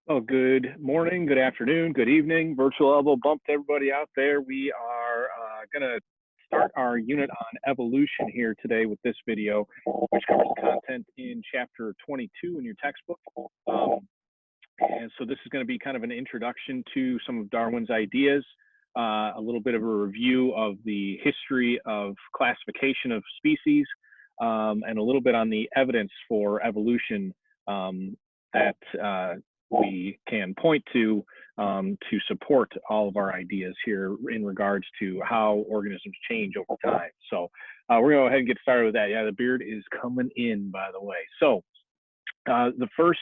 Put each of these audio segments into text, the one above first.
Oh, good morning, good afternoon, good evening. Virtual elbow bump to everybody out there. We are going to start our unit on evolution here today with this video, which covers content in chapter 22 in your textbook. And so this is going to be kind of an introduction to some of Darwin's ideas, a little bit of a review of the history of classification of species, and a little bit on the evidence for evolution that we can point to support all of our ideas here in regards to how organisms change over time. So we're going to go ahead and get started with that. Yeah, the beard is coming in, by the way. So the first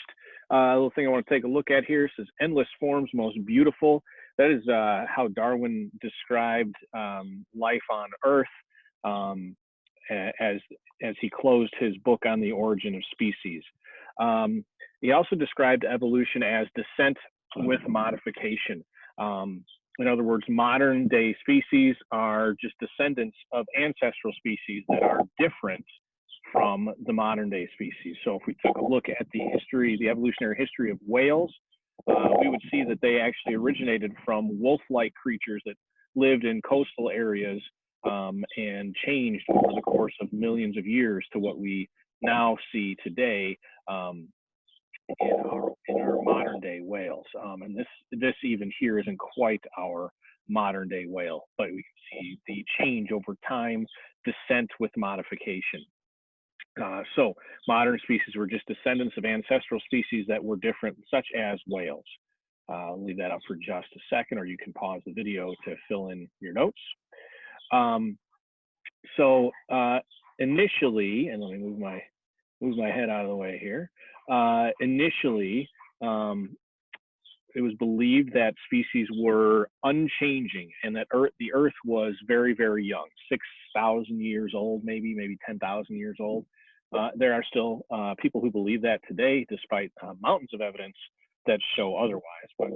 little thing I want to take a look at here says endless forms, most beautiful. That is how Darwin described life on Earth as he closed his book on the origin of species. He also described evolution as descent with modification. In other words, modern day species are just descendants of ancestral species that are different from the modern day species. So if we took a look at the evolutionary history of whales, we would see that they actually originated from wolf-like creatures that lived in coastal areas and changed over the course of millions of years to what we now see today in our modern day whales. And this even here isn't quite our modern day whale, but we can see the change over time, descent with modification. So modern species were just descendants of ancestral species that were different, such as whales. I'll leave that up for just a second, or you can pause the video to fill in your notes. So initially, and let me move my head out of the way here. Initially, it was believed that species were unchanging and that the Earth was very, very young, 6,000 years old, maybe 10,000 years old. There are still people who believe that today, despite mountains of evidence that show otherwise, but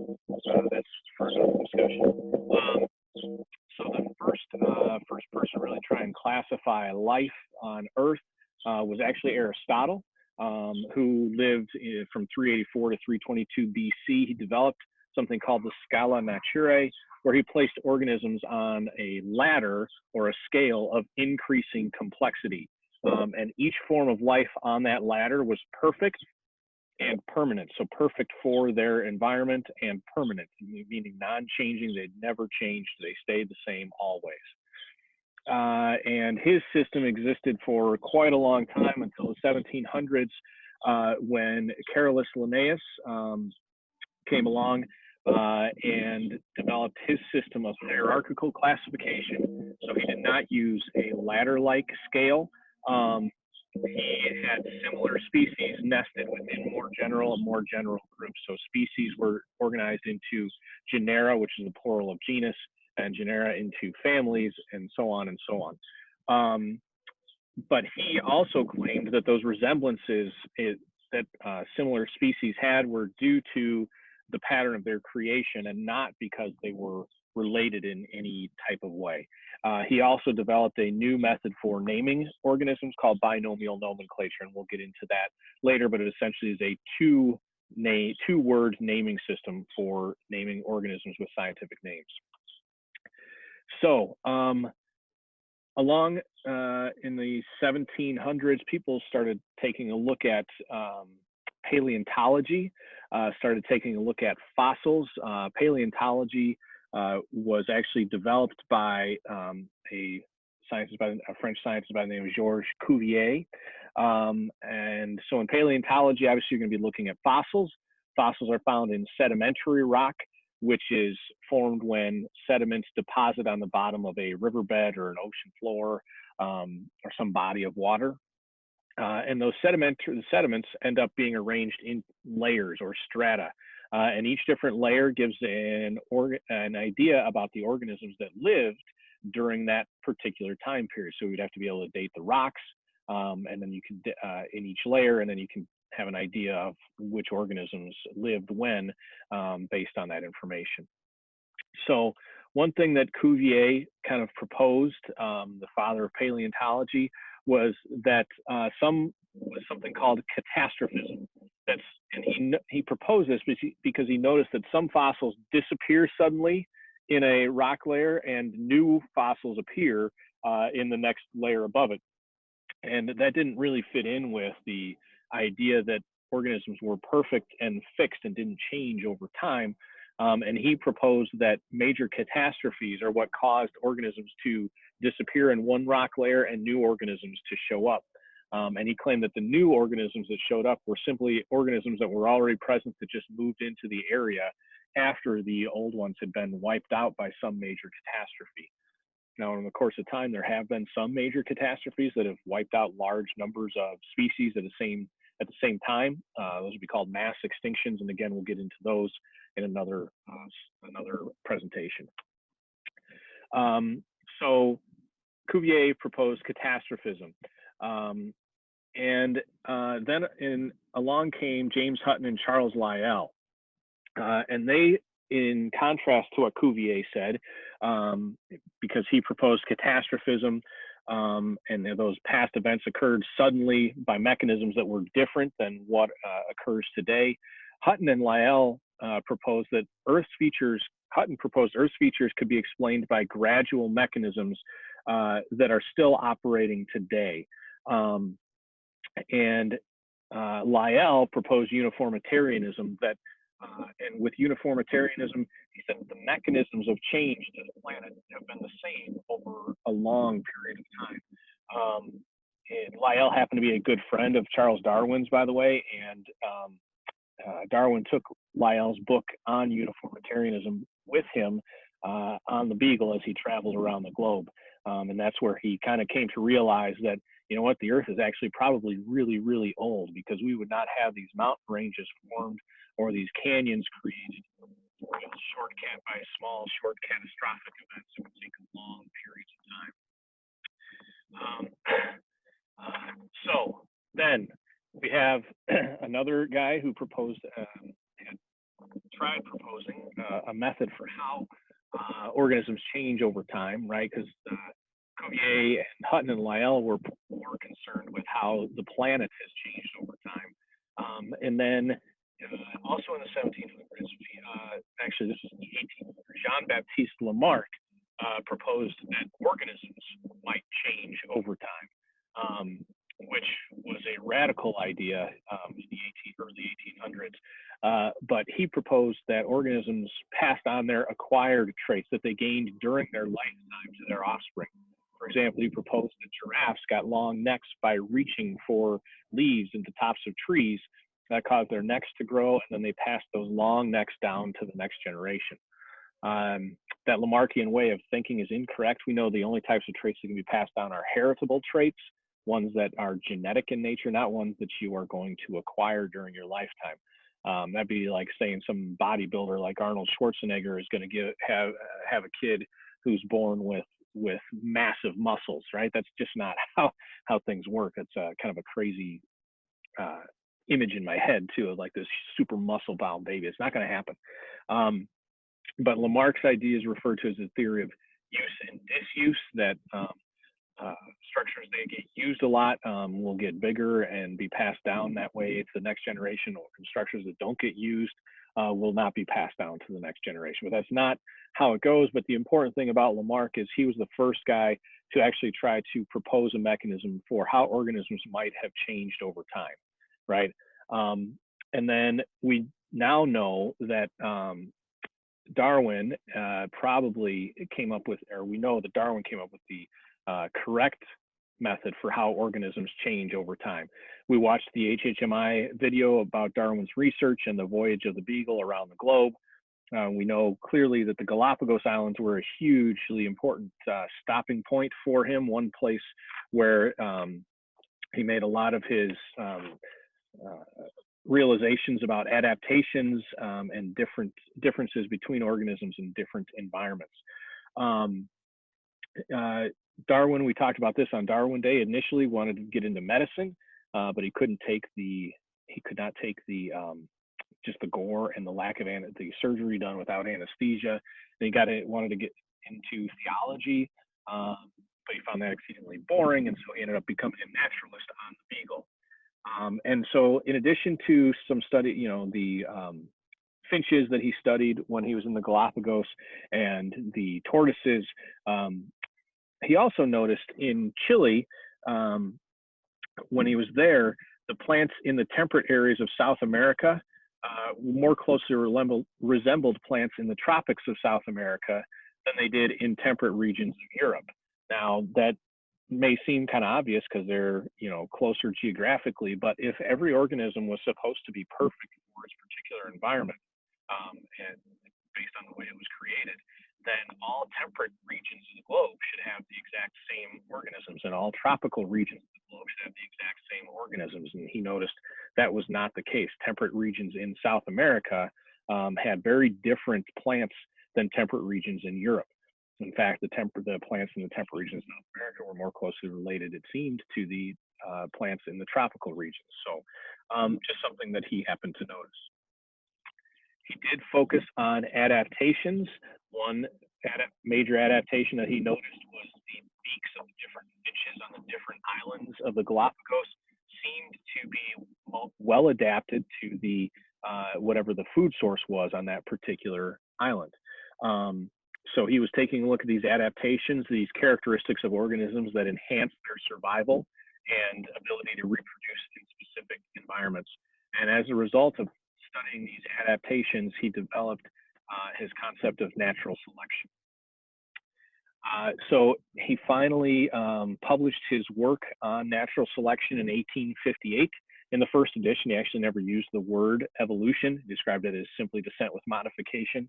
that's for another discussion. So the first person really try and classify life on Earth was actually Aristotle, who lived from 384 to 322 BC. He developed something called the Scala Naturae, where he placed organisms on a ladder or a scale of increasing complexity. And each form of life on that ladder was perfect and permanent. So perfect for their environment and permanent, meaning non-changing. They'd never changed. They stayed the same always. And his system existed for quite a long time until the 1700s, when Carolus Linnaeus came along and developed his system of hierarchical classification. So he did not use a ladder-like scale. He had similar species nested within more general groups. So species were organized into genera, which is the plural of genus, and genera into families, and so on and so on. But he also claimed that those resemblances that similar species had were due to the pattern of their creation and not because they were related in any type of way. He also developed a new method for naming organisms called binomial nomenclature, and we'll get into that later, but it essentially is a two-word naming system for naming organisms with scientific names. So along in the 1700s, people started taking a look at paleontology, started taking a look at fossils. Paleontology was actually developed by a French scientist by the name of Georges Cuvier. And so in paleontology, obviously you're going to be looking at fossils. Fossils are found in sedimentary rock, which is formed when sediments deposit on the bottom of a riverbed or an ocean floor or some body of water. And those sediments end up being arranged in layers or strata. And each different layer gives an idea about the organisms that lived during that particular time period. So we'd have to be able to date the rocks, and then you can in each layer, and then you can have an idea of which organisms lived when based on that information. So one thing that Cuvier kind of proposed, the father of paleontology, was that something called catastrophism. And he he proposed this because he noticed that some fossils disappear suddenly in a rock layer and new fossils appear in the next layer above it. And that didn't really fit in with the idea that organisms were perfect and fixed and didn't change over time. And he proposed that major catastrophes are what caused organisms to disappear in one rock layer and new organisms to show up. And he claimed that the new organisms that showed up were simply organisms that were already present that just moved into the area after the old ones had been wiped out by some major catastrophe. Now, in the course of time, there have been some major catastrophes that have wiped out large numbers of species at the same time. Those would be called mass extinctions, and again, we'll get into those in another presentation. So Cuvier proposed catastrophism, and then along came James Hutton and Charles Lyell, and they, in contrast to what Cuvier said, because he proposed catastrophism, and those past events occurred suddenly by mechanisms that were different than what occurs today. Hutton and Lyell proposed that Earth's features, Hutton proposed Earth's features could be explained by gradual mechanisms that are still operating today. And Lyell proposed uniformitarianism, that and with uniformitarianism, he said the mechanisms of change to the planet have been the same over a long period of time. And Lyell happened to be a good friend of Charles Darwin's, by the way, and Darwin took Lyell's book on uniformitarianism with him on the Beagle as he traveled around the globe. And that's where he kind of came to realize that, you know what, the Earth is actually probably really, really old, because we would not have these mountain ranges formed or these canyons created just shortcut by small, short catastrophic events. It would take long periods of time. So then we have another guy who proposed, tried proposing a method for how organisms change over time, right? Because Cuvier and Hutton and Lyell were more concerned with how the planet has changed over time. And then also in the 1700s, actually this was in the 1800s, Jean-Baptiste Lamarck proposed that organisms might change over time, which was a radical idea in the early 1800s. But he proposed that organisms passed on their acquired traits that they gained during their lifetime to their offspring. For example, he proposed that giraffes got long necks by reaching for leaves at the tops of trees. That caused their necks to grow, and then they passed those long necks down to the next generation. That Lamarckian way of thinking is incorrect. We know the only types of traits that can be passed down are heritable traits, ones that are genetic in nature, not ones that you are going to acquire during your lifetime. That'd be like saying some bodybuilder like Arnold Schwarzenegger is going to have a kid who's born with massive muscles, right? That's just not how things work. That's kind of a crazy image in my head too, of like this super muscle bound baby. It's not going to happen. But Lamarck's idea is referred to as the theory of use and disuse, that structures that get used a lot will get bigger and be passed down that way to the next generation, or structures that don't get used will not be passed down to the next generation. But that's not how it goes. But the important thing about Lamarck is he was the first guy to actually try to propose a mechanism for how organisms might have changed over time, right? And then we now know that Darwin probably came up with, or we know that Darwin came up with the correct method for how organisms change over time. We watched the HHMI video about Darwin's research and the voyage of the Beagle around the globe. We know clearly that the Galapagos Islands were a hugely important stopping point for him, one place where he made a lot of his realizations about adaptations and differences between organisms in different environments. Darwin, we talked about this on Darwin Day, initially wanted to get into medicine, but he could not take the just the gore and the lack of the surgery done without anesthesia. Then he wanted to get into theology, but he found that exceedingly boring, and so he ended up becoming a naturalist on the Beagle. And so in addition to some study, the finches that he studied when he was in the Galapagos and the tortoises, he also noticed in Chile, when he was there, the plants in the temperate areas of South America more closely resembled plants in the tropics of South America than they did in temperate regions of Europe. Now, that may seem kind of obvious because they're, closer geographically, but if every organism was supposed to be perfect for its particular environment, and based on the way it was created, then all temperate regions of the globe should have the exact same organisms, and all tropical regions of the globe should have the exact same organisms. And he noticed that was not the case. Temperate regions in South America had very different plants than temperate regions in Europe. In fact, the plants in the temperate regions of South America were more closely related, it seemed, to the plants in the tropical regions. So just something that he happened to notice. He did focus on adaptations. One major adaptation that he noticed was the beaks of the different finches on the different islands of the Galapagos seemed to be well adapted to the whatever the food source was on that particular island. So he was taking a look at these adaptations, these characteristics of organisms that enhance their survival and ability to reproduce in specific environments. And as a result of studying these adaptations, he developed his concept of natural selection. So he finally published his work on natural selection in 1858. In the first edition, he actually never used the word evolution. He described it as simply descent with modification.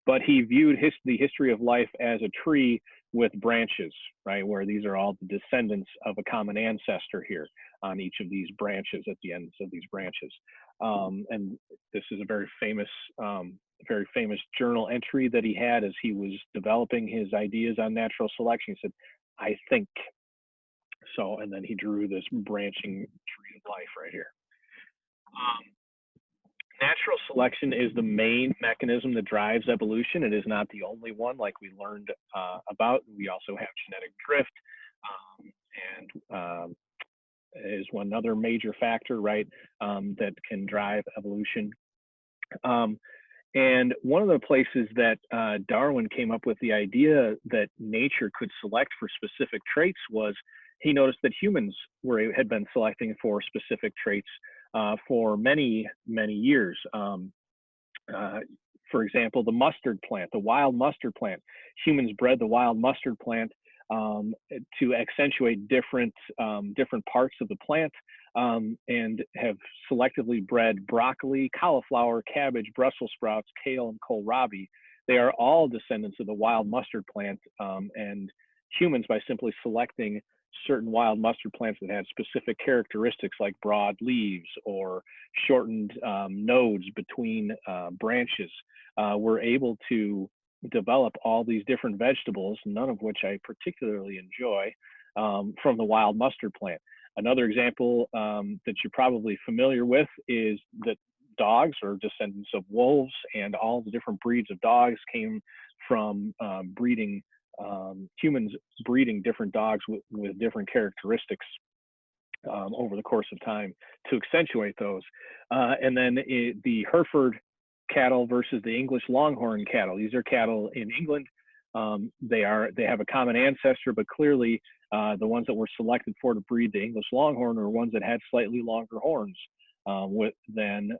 But he viewed the history of life as a tree with branches, right, where these are all the descendants of a common ancestor here on each of these branches, at the ends of these branches. And this is a very famous journal entry that he had as he was developing his ideas on natural selection. He said, "I think." So, and then he drew this branching tree of life right here. Natural selection is the main mechanism that drives evolution. It is not the only one, like we learned about. We also have genetic drift, and is one other major factor, right, that can drive evolution. And one of the places that Darwin came up with the idea that nature could select for specific traits was he noticed that humans had been selecting for specific traits for many, many years. For example, the mustard plant, the wild mustard plant. Humans bred the wild mustard plant to accentuate different parts of the plant, and have selectively bred broccoli, cauliflower, cabbage, Brussels sprouts, kale, and kohlrabi. They are all descendants of the wild mustard plant, and humans, by simply selecting certain wild mustard plants that had specific characteristics like broad leaves or shortened nodes between branches, were able to develop all these different vegetables, none of which I particularly enjoy, from the wild mustard plant. Another example that you're probably familiar with is that dogs are descendants of wolves, and all the different breeds of dogs came from humans breeding different dogs with different characteristics over the course of time to accentuate those. And then the Hereford cattle versus the English Longhorn cattle. These are cattle in England. They have a common ancestor, but clearly the ones that were selected to breed the English Longhorn are ones that had slightly longer horns than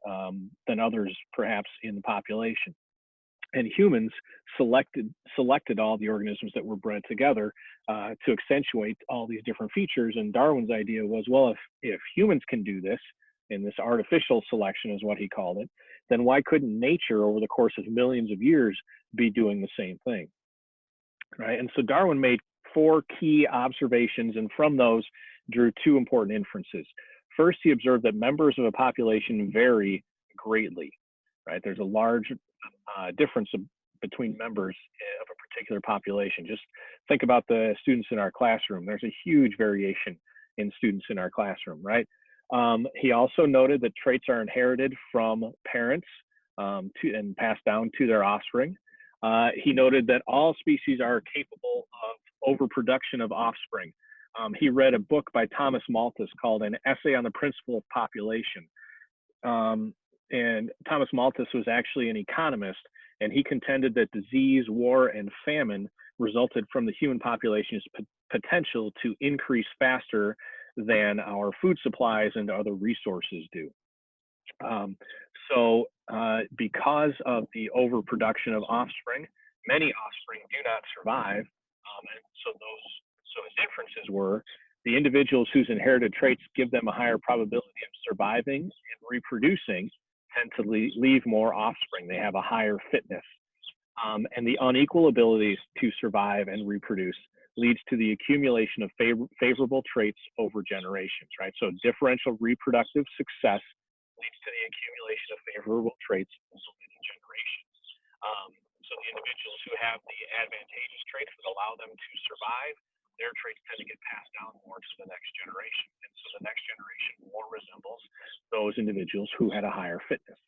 others perhaps in the population. And humans selected all the organisms that were bred together to accentuate all these different features. And Darwin's idea was, well, if humans can do this, and this artificial selection is what he called it, then why couldn't nature over the course of millions of years be doing the same thing, right? And so Darwin made 4 key observations, and from those drew 2 important inferences. First, he observed that members of a population vary greatly, right? There's a large difference between members of a particular population. Just think about the students in our classroom. There's a huge variation in students in our classroom, right? He also noted that traits are inherited from parents and passed down to their offspring. He noted that all species are capable of overproduction of offspring, He read a book by Thomas Malthus called An Essay on the Principle of Population. And Thomas Malthus was actually an economist, and he contended that disease, war, and famine resulted from the human population's potential to increase faster than our food supplies and other resources do. Because of the overproduction of offspring, many offspring do not survive. And so his inferences were the individuals whose inherited traits give them a higher probability of surviving and reproducing tend to leave more offspring. They have a higher fitness. And the unequal abilities to survive and reproduce leads to the accumulation of favorable traits over generations, right? So differential reproductive success leads to the accumulation of favorable traits over many generations. So the individuals who have the advantageous traits that allow them to survive, their traits tend to get passed down more to the next generation. And so the next generation more resembles those individuals who had a higher fitness.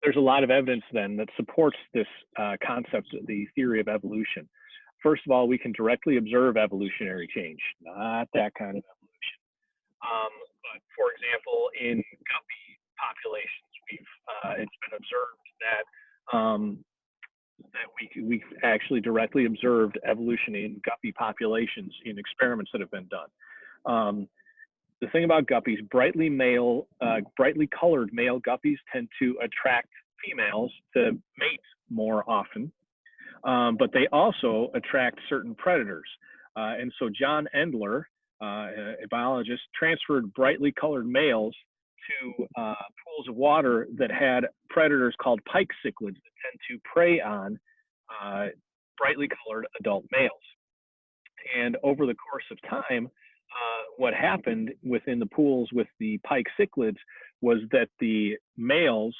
There's a lot of evidence then that supports this concept, the theory of evolution. First of all, we can directly observe evolutionary change, not that kind of evolution. But for example, in guppy populations, it's been observed that we've actually directly observed evolution in guppy populations in experiments that have been done. The thing about guppies, brightly colored male guppies tend to attract females to mate more often, but they also attract certain predators. And so John Endler, a biologist, transferred brightly colored males to pools of water that had predators called pike cichlids that tend to prey on brightly colored adult males. And over the course of time, what happened within the pools with the pike cichlids was that the males,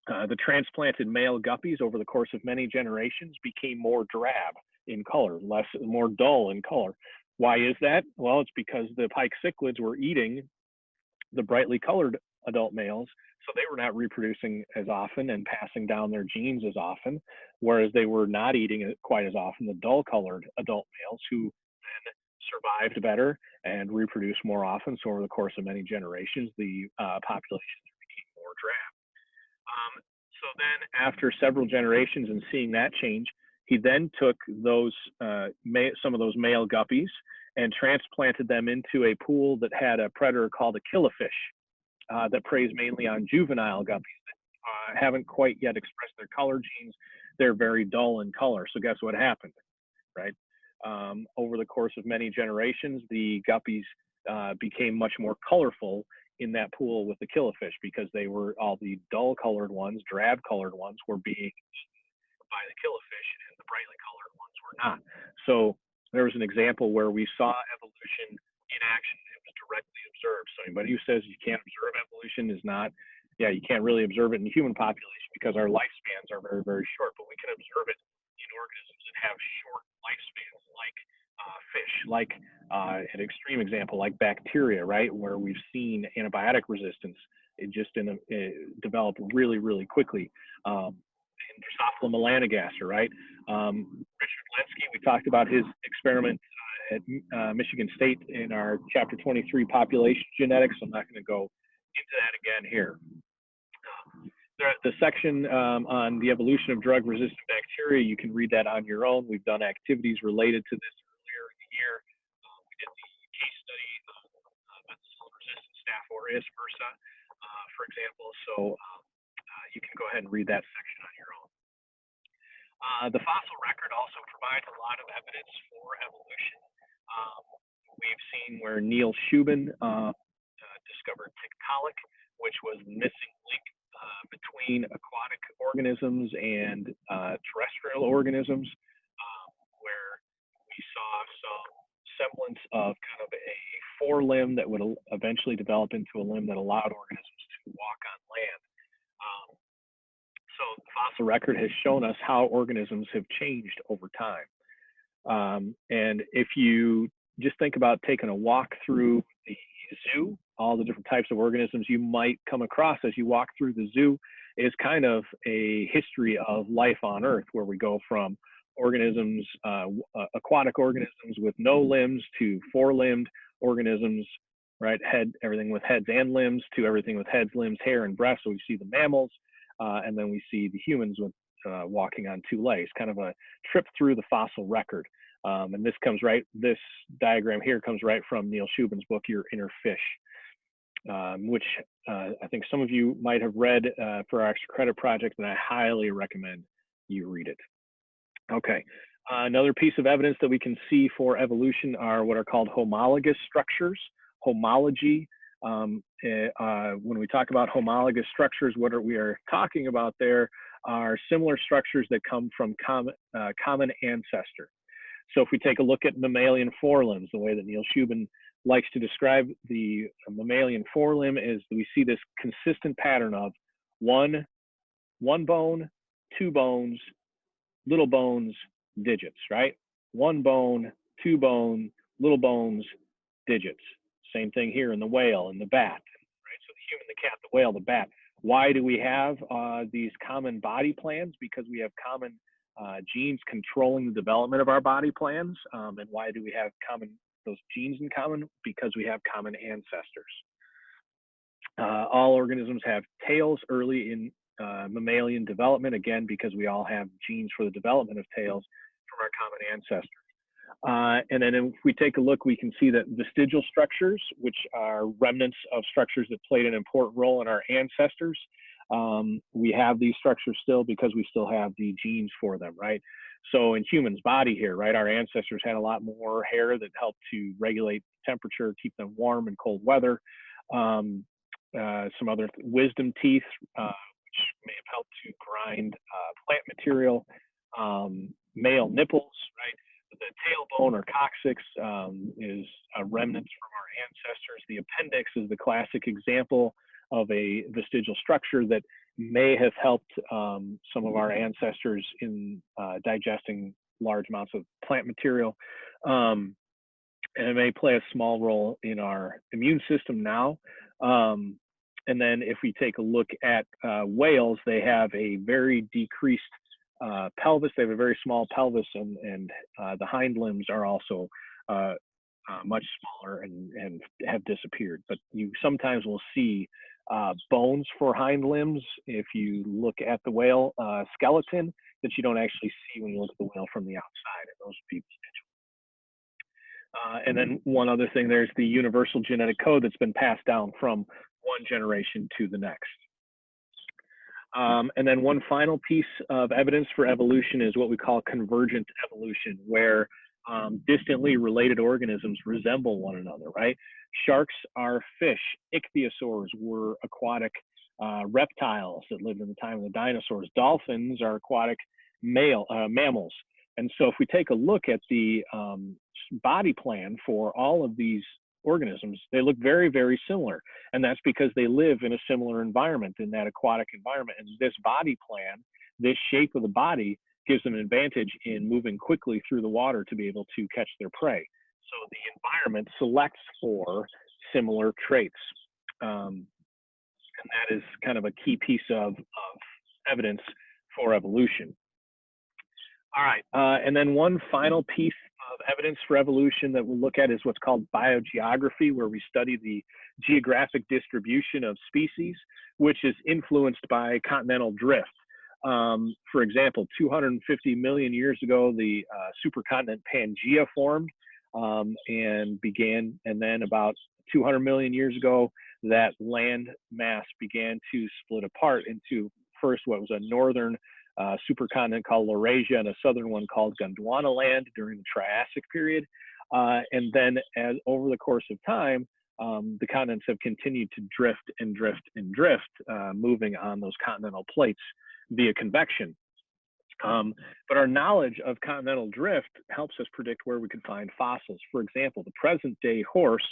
the transplanted male guppies over the course of many generations became more drab in color, more dull in color. Why is that? Well, it's because the pike cichlids were eating the brightly colored adult males, so they were not reproducing as often and passing down their genes as often, whereas they were not eating it quite as often the dull colored adult males who then survived better and reproduced more often. So over the course of many generations, the populations became more drab. So then after several generations and seeing that change, he then took those some of those male guppies and transplanted them into a pool that had a predator called a killifish that preys mainly on juvenile guppies that haven't quite yet expressed their color genes. They're very dull in color. So guess what happened, right? Over the course of many generations, the guppies became much more colorful in that pool with the killifish because they were all the dull colored ones, drab colored ones were being eaten by the killifish and the brightly colored ones were not. So there was an example where we saw evolution in action. It was directly observed. So anybody who says you can't observe evolution is not, yeah, you can't really observe it in the human population because our lifespans are very, very short, but we can observe it in organisms that have short lifespans like fish, like an extreme example, like bacteria, right, where we've seen antibiotic resistance develop really, really quickly. And Drosophila melanogaster, right? Richard Lenski, we talked about his experiment at Michigan State in our chapter 23 population genetics. I'm not going to go into that again here. The section on the evolution of drug-resistant bacteria, you can read that on your own. We've done activities related to this earlier in the year. We did the case study of methicillin-resistant Staph aureus MRSA, for example. So you can go ahead and read that section on your own. The fossil record also provides a lot of evidence for evolution. We've seen where Neil Shubin discovered Tiktaalik, which was the missing link between aquatic organisms and terrestrial organisms, where we saw some semblance of kind of a forelimb that would eventually develop into a limb that allowed organisms to walk on land. So the fossil record has shown us how organisms have changed over time. And if you just think about taking a walk through the zoo, all the different types of organisms you might come across as you walk through the zoo is kind of a history of life on Earth, where we go from organisms, aquatic organisms with no limbs, to four-limbed organisms, right? Everything with heads and limbs, to everything with heads, limbs, hair, and breasts. So we see the mammals, and then we see the humans with walking on two legs, kind of a trip through the fossil record. And this diagram here comes right from Neil Shubin's book, Your Inner Fish, which I think some of you might have read for our extra credit project, and I highly recommend you read it. Okay, another piece of evidence that we can see for evolution are what are called homologous structures, homology. When we talk about homologous structures, what we are talking about there are similar structures that come from common ancestor. So if we take a look at mammalian forelimbs, the way that Neil Shubin likes to describe the mammalian forelimb is we see this consistent pattern of one bone, two bones, little bones, digits, right? One bone, two bone, little bones, digits. Same thing here in the whale and the bat, right? So the human, the cat, the whale, the bat. Why do we have these common body plans? Because we have common genes controlling the development of our body plans. And why do we have those genes in common? Because we have common ancestors. All organisms have tails early in mammalian development, again, because we all have genes for the development of tails from our common ancestors. And then if we take a look, we can see that vestigial structures, which are remnants of structures that played an important role in our ancestors, we have these structures still because we still have the genes for them, right? So in humans' body here, right, our ancestors had a lot more hair that helped to regulate temperature, keep them warm in cold weather. Some other wisdom teeth, which may have helped to grind plant material. Male nipples, right? The tailbone or coccyx is a remnant from our ancestors. The appendix is the classic example of a vestigial structure that may have helped some of our ancestors in digesting large amounts of plant material. And it may play a small role in our immune system now. And then if we take a look at whales, they have a very decreased pelvis. They have a very small pelvis, and the hind limbs are also much smaller and have disappeared. But you sometimes will see bones for hind limbs if you look at the whale skeleton that you don't actually see when you look at the whale from the outside, and those would be vestigial. And then one other thing, there's the universal genetic code that's been passed down from one generation to the next. And then one final piece of evidence for evolution is what we call convergent evolution, where distantly related organisms resemble one another, right? Sharks are fish. Ichthyosaurs were aquatic reptiles that lived in the time of the dinosaurs. Dolphins are aquatic mammals. And so if we take a look at the body plan for all of these organisms, they look very, very similar. And that's because they live in a similar environment, in that aquatic environment. And this body plan, this shape of the body, gives them an advantage in moving quickly through the water to be able to catch their prey. So the environment selects for similar traits. And that is kind of a key piece of evidence for evolution. All right, and then one final piece of evidence for evolution that we'll look at is what's called biogeography, where we study the geographic distribution of species, which is influenced by continental drift. For example, 250 million years ago, the supercontinent Pangaea formed and then about 200 million years ago, that land mass began to split apart into first what was a northern supercontinent called Laurasia and a southern one called Gondwana land during the Triassic period. And then over the course of time, the continents have continued to drift and drift and drift, moving on those continental plates via convection. But our knowledge of continental drift helps us predict where we could find fossils. For example, the present day horse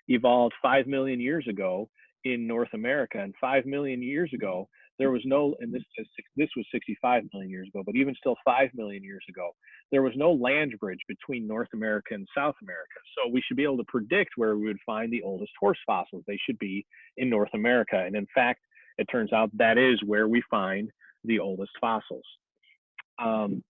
evolved 5 million years ago in North America, and 5 million years ago, there was no, and this was 65 million years ago, but even still 5 million years ago, there was no land bridge between North America and South America. So we should be able to predict where we would find the oldest horse fossils. They should be in North America. And in fact, it turns out that is where we find the oldest fossils. And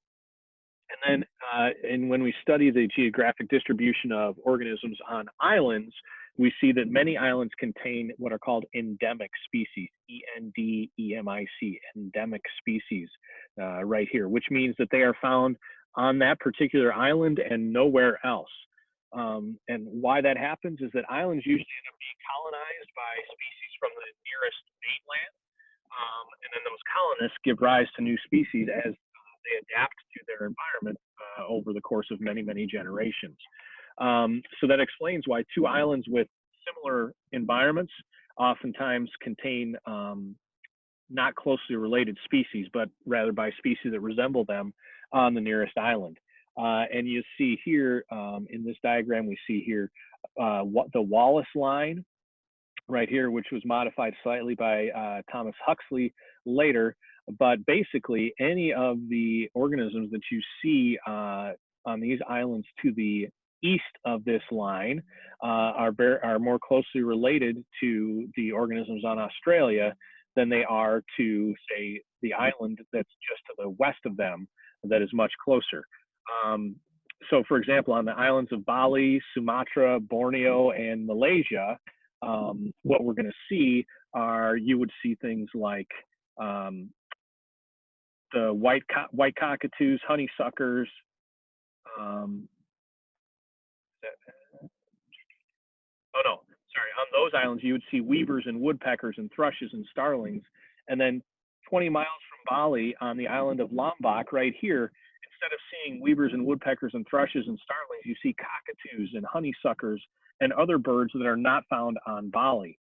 And when we study the geographic distribution of organisms on islands, we see that many islands contain what are called endemic species, E-N-D-E-M-I-C, endemic species, right here, which means that they are found on that particular island and nowhere else. And why that happens is that islands usually end up being colonized by species from the nearest mainland, and then those colonists give rise to new species as they adapt to their environment over the course of many, many generations. So that explains why two islands with similar environments oftentimes contain not closely related species, but rather by species that resemble them on the nearest island. And you see here in this diagram, we see here what the Wallace line right here, which was modified slightly by Thomas Huxley later. But basically, any of the organisms that you see on these islands to the east of this line are more closely related to the organisms on Australia than they are to, say, the island that's just to the west of them that is much closer. So, for example, on the islands of Bali, Sumatra, Borneo, and Malaysia, what we're going to see are, you would see things like the white cockatoos, honeysuckers. Oh no, sorry. On those islands, you would see weavers and woodpeckers and thrushes and starlings. And then 20 miles from Bali, on the island of Lombok, right here, instead of seeing weavers and woodpeckers and thrushes and starlings, you see cockatoos and honeysuckers and other birds that are not found on Bali.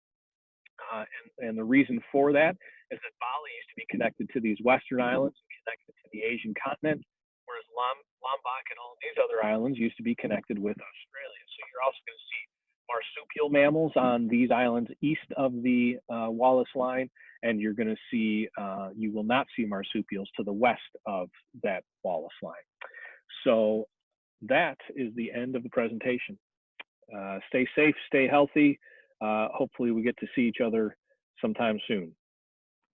And the reason for that is that Bali used to be connected to these Western islands and connected to the Asian continent, whereas Lombok and all these other islands used to be connected with Australia. So you're also going to see marsupial mammals on these islands east of the Wallace line, and you're going to see, you will not see marsupials to the west of that Wallace line. So that is the end of the presentation. Stay safe, stay healthy. Hopefully we get to see each other sometime soon.